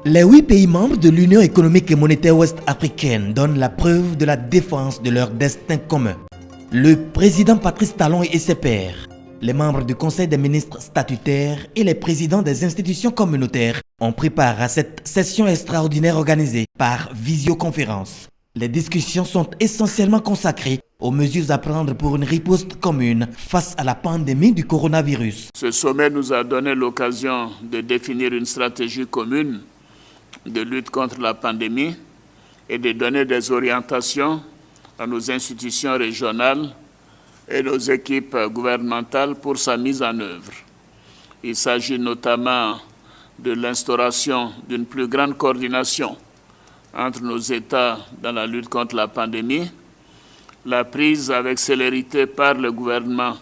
Les 8 pays membres de l'Union économique et monétaire ouest-africaine donnent la preuve de la défense de leur destin commun. Le président Patrice Talon et ses pairs, les membres du Conseil des ministres statutaires et les présidents des institutions communautaires ont pris part à cette session extraordinaire organisée par visioconférence. Les discussions sont essentiellement consacrées aux mesures à prendre pour une riposte commune face à la pandémie du coronavirus. Ce sommet nous a donné l'occasion de définir une stratégie commune de lutte contre la pandémie et de donner des orientations à nos institutions régionales et nos équipes gouvernementales pour sa mise en œuvre. Il s'agit notamment de l'instauration d'une plus grande coordination entre nos États dans la lutte contre la pandémie, la prise avec célérité par le gouvernement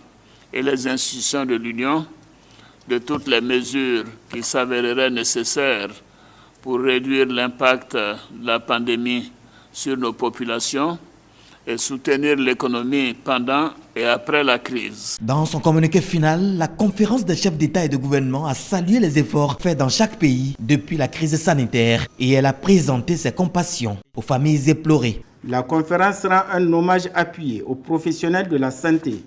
et les institutions de l'Union de toutes les mesures qui s'avéreraient nécessaires pour réduire l'impact de la pandémie sur nos populations et soutenir l'économie pendant et après la crise. Dans son communiqué final, la conférence des chefs d'État et de gouvernement a salué les efforts faits dans chaque pays depuis la crise sanitaire et elle a présenté ses compassions aux familles éplorées. La conférence rend un hommage appuyé aux professionnels de la santé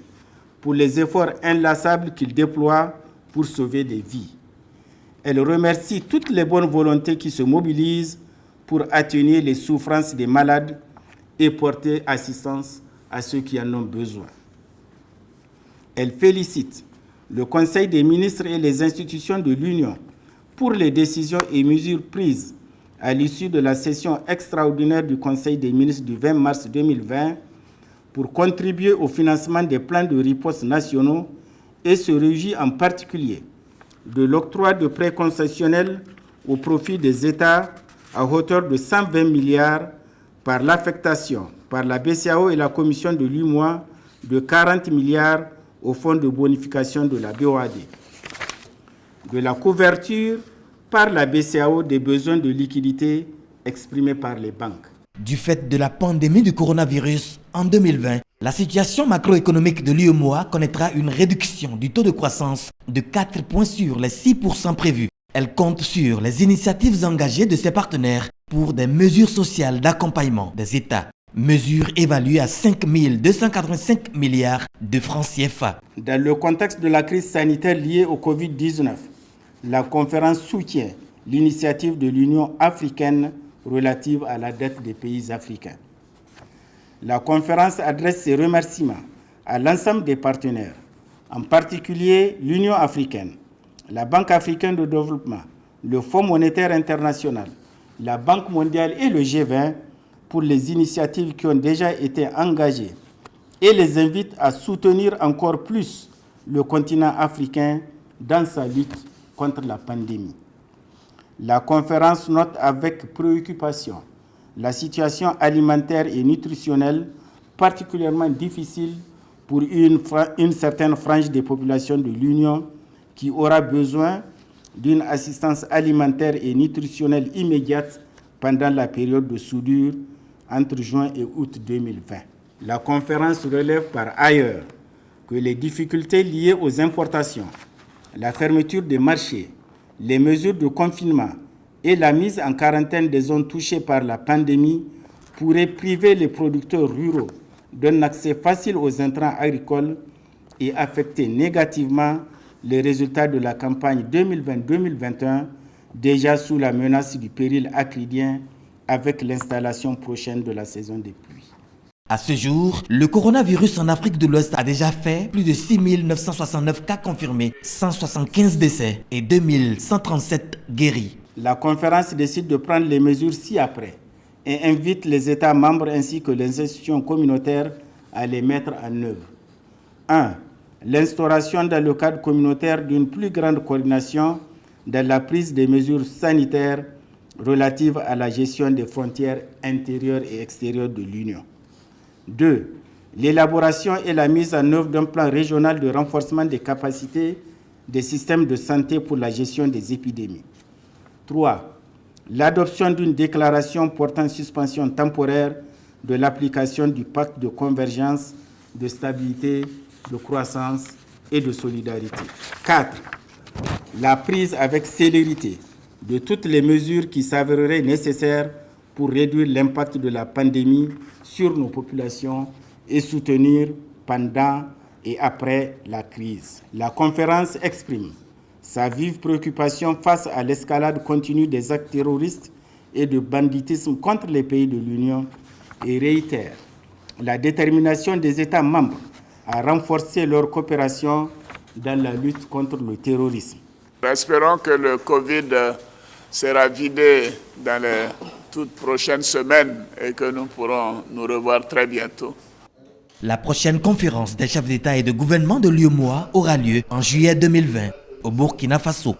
pour les efforts inlassables qu'ils déploient pour sauver des vies. Elle remercie toutes les bonnes volontés qui se mobilisent pour atténuer les souffrances des malades et porter assistance à ceux qui en ont besoin. Elle félicite le Conseil des ministres et les institutions de l'Union pour les décisions et mesures prises à l'issue de la session extraordinaire du Conseil des ministres du 20 mars 2020 pour contribuer au financement des plans de riposte nationaux et se réjouit en particulier de l'octroi de prêts concessionnels au profit des États à hauteur de 120 milliards par l'affectation par la BCEAO et la Commission de l'UEMOA de 40 milliards au fonds de bonification de la BOAD, de la couverture par la BCEAO des besoins de liquidité exprimés par les banques. Du fait de la pandémie du coronavirus en 2020, la situation macroéconomique de l'UEMOA connaîtra une réduction du taux de croissance de 4 points sur les 6% prévus. Elle compte sur les initiatives engagées de ses partenaires pour des mesures sociales d'accompagnement des États. Mesures évaluées à 5 285 milliards de francs CFA. Dans le contexte de la crise sanitaire liée au Covid-19, la conférence soutient l'initiative de l'Union africaine relative à la dette des pays africains. La conférence adresse ses remerciements à l'ensemble des partenaires, en particulier l'Union africaine, la Banque africaine de développement, le Fonds monétaire international, la Banque mondiale et le G20 pour les initiatives qui ont déjà été engagées et les invite à soutenir encore plus le continent africain dans sa lutte contre la pandémie. La conférence note avec préoccupation la situation alimentaire et nutritionnelle particulièrement difficile pour une certaine frange des populations de l'Union qui aura besoin d'une assistance alimentaire et nutritionnelle immédiate pendant la période de soudure entre juin et août 2020. La conférence relève par ailleurs que les difficultés liées aux importations, la fermeture des marchés, les mesures de confinement et la mise en quarantaine des zones touchées par la pandémie pourraient priver les producteurs ruraux d'un accès facile aux intrants agricoles et affecter négativement les résultats de la campagne 2020-2021, déjà sous la menace du péril acridien avec l'installation prochaine de la saison des pluies. À ce jour, le coronavirus en Afrique de l'Ouest a déjà fait plus de 6 969 cas confirmés, 175 décès et 2 137 guéris. La conférence décide de prendre les mesures ci-après et invite les États membres ainsi que les institutions communautaires à les mettre en œuvre. 1. L'instauration dans le cadre communautaire d'une plus grande coordination dans la prise des mesures sanitaires relatives à la gestion des frontières intérieures et extérieures de l'Union. 2. L'élaboration et la mise en œuvre d'un plan régional de renforcement des capacités des systèmes de santé pour la gestion des épidémies. 3. L'adoption d'une déclaration portant suspension temporaire de l'application du pacte de convergence, de stabilité, de croissance et de solidarité. 4. La prise avec célérité de toutes les mesures qui s'avéreraient nécessaires pour réduire l'impact de la pandémie sur nos populations et soutenir pendant et après la crise. La conférence exprime sa vive préoccupation face à l'escalade continue des actes terroristes et de banditisme contre les pays de l'Union et réitère la détermination des États membres à renforcer leur coopération dans la lutte contre le terrorisme. Espérons que le Covid sera vidé dans les toutes prochaines semaines et que nous pourrons nous revoir très bientôt. La prochaine conférence des chefs d'État et de gouvernement de l'UEMOA aura lieu en juillet 2020 au Burkina Faso.